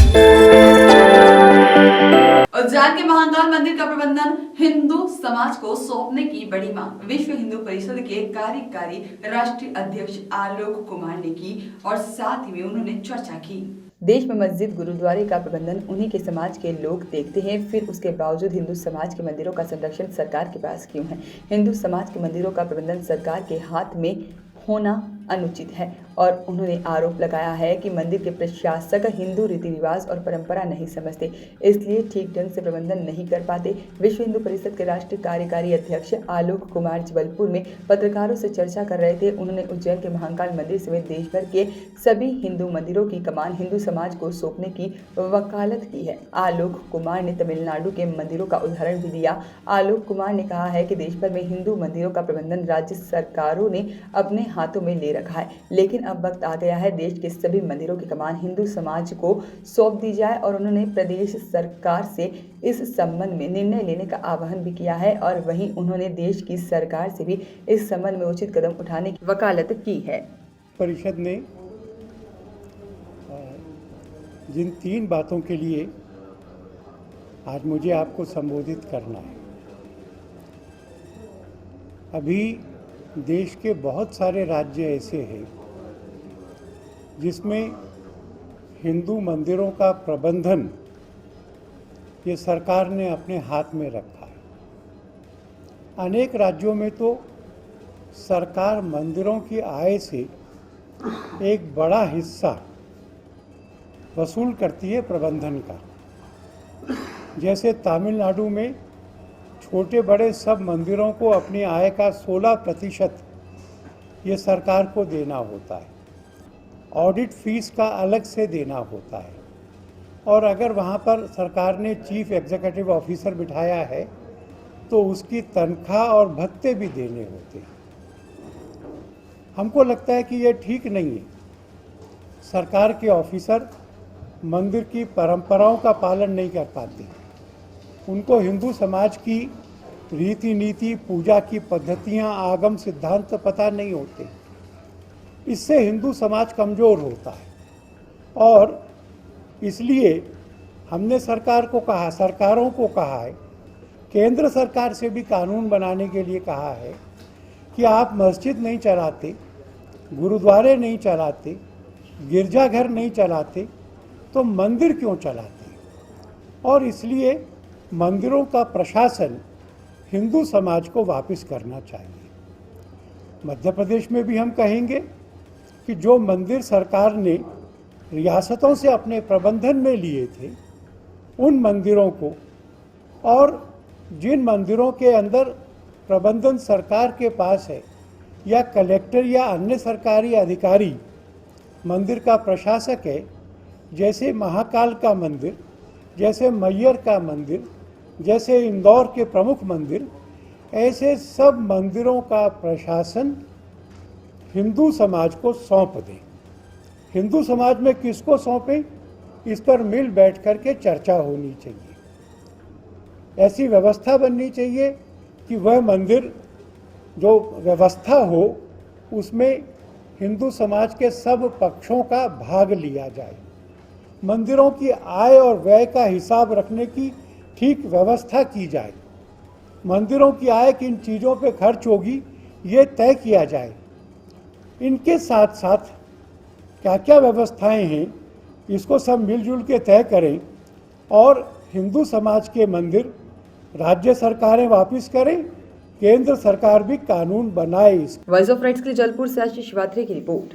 उज्जैन के महाकाल मंदिर का प्रबंधन हिंदू समाज को सौंपने की बड़ी मांग विश्व हिंदू परिषद के कार्यकारी राष्ट्रीय अध्यक्ष आलोक कुमार ने की और साथ ही में उन्होंने चर्चा की। देश में मस्जिद गुरुद्वारे का प्रबंधन उन्हीं के समाज के लोग देखते हैं, फिर उसके बावजूद हिंदू समाज के मंदिरों का संरक्षण सरकार के पास क्यों है? हिंदू समाज के मंदिरों का प्रबंधन सरकार के हाथ में होना अनुचित है और उन्होंने आरोप लगाया है कि मंदिर के प्रशासक हिंदू रीति रिवाज और परंपरा नहीं समझते, इसलिए ठीक ढंग से प्रबंधन नहीं कर पाते। विश्व हिंदू परिषद के राष्ट्रीय कार्यकारी अध्यक्ष आलोक कुमार जबलपुर में पत्रकारों से चर्चा कर रहे थे। उन्होंने उज्जैन के महाकाल मंदिर समेत देश भर के सभी हिंदू मंदिरों की कमान हिंदू समाज को सौंपने की वकालत की है। आलोक कुमार ने तमिलनाडु के मंदिरों का उदाहरण भी दिया। आलोक कुमार ने कहा है कि देश भर में हिंदू मंदिरों का प्रबंधन राज्य सरकारों ने अपने हाथों में ले रखा है, लेकिन अब वक्त आ गया है देश के सभी मंदिरों की कमान हिंदू समाज को सौंप दी जाए और उन्होंने प्रदेश सरकार से इस संबंध में निर्णय लेने का आह्वान भी किया है और वहीं उन्होंने देश की सरकार से भी इस संबंध में उचित कदम उठाने की वकालत की है। परिषद ने जिन 3 बातों के लिए आज मुझे आपको संबोधित करना है, अभी देश के बहुत सारे राज्य ऐसे हैं जिसमें हिंदू मंदिरों का प्रबंधन ये सरकार ने अपने हाथ में रखा है। अनेक राज्यों में तो सरकार मंदिरों की आय से एक बड़ा हिस्सा वसूल करती है प्रबंधन का। जैसे तमिलनाडु में छोटे बड़े सब मंदिरों को अपनी आय का 16% ये सरकार को देना होता है। ऑडिट फीस का अलग से देना होता है और अगर वहाँ पर सरकार ने चीफ एग्जीक्यूटिव ऑफिसर बिठाया है तो उसकी तनख्वाह और भत्ते भी देने होते हैं। हमको लगता है कि ये ठीक नहीं है। सरकार के ऑफिसर मंदिर की परंपराओं का पालन नहीं कर पाते, उनको हिंदू समाज की रीति नीति, पूजा की पद्धतियाँ, आगम सिद्धांत पता नहीं होते। इससे हिंदू समाज कमज़ोर होता है और इसलिए हमने सरकारों को कहा है, केंद्र सरकार से भी कानून बनाने के लिए कहा है कि आप मस्जिद नहीं चलाते, गुरुद्वारे नहीं चलाते, गिरजाघर नहीं चलाते तो मंदिर क्यों चलाते? और इसलिए मंदिरों का प्रशासन हिंदू समाज को वापस करना चाहिए। मध्य प्रदेश में भी हम कहेंगे कि जो मंदिर सरकार ने रियासतों से अपने प्रबंधन में लिए थे, उन मंदिरों को, और जिन मंदिरों के अंदर प्रबंधन सरकार के पास है या कलेक्टर या अन्य सरकारी अधिकारी मंदिर का प्रशासक है, जैसे महाकाल का मंदिर, जैसे मैहर का मंदिर, जैसे इंदौर के प्रमुख मंदिर, ऐसे सब मंदिरों का प्रशासन हिंदू समाज को सौंप दें। हिंदू समाज में किसको सौंपें, इस पर मिल बैठ कर के चर्चा होनी चाहिए। ऐसी व्यवस्था बननी चाहिए कि वह मंदिर जो व्यवस्था हो उसमें हिंदू समाज के सब पक्षों का भाग लिया जाए। मंदिरों की आय और व्यय का हिसाब रखने की ठीक व्यवस्था की जाए। मंदिरों की आय किन चीज़ों पे खर्च होगी ये तय किया जाए। इनके साथ साथ क्या क्या व्यवस्थाएं हैं इसको सब मिलजुल के तय करें और हिंदू समाज के मंदिर राज्य सरकारें वापस करें, केंद्र सरकार भी कानून बनाए। वॉइस ऑफ राइट्स के लिए जबलपुर से आशीष वात्रे की रिपोर्ट।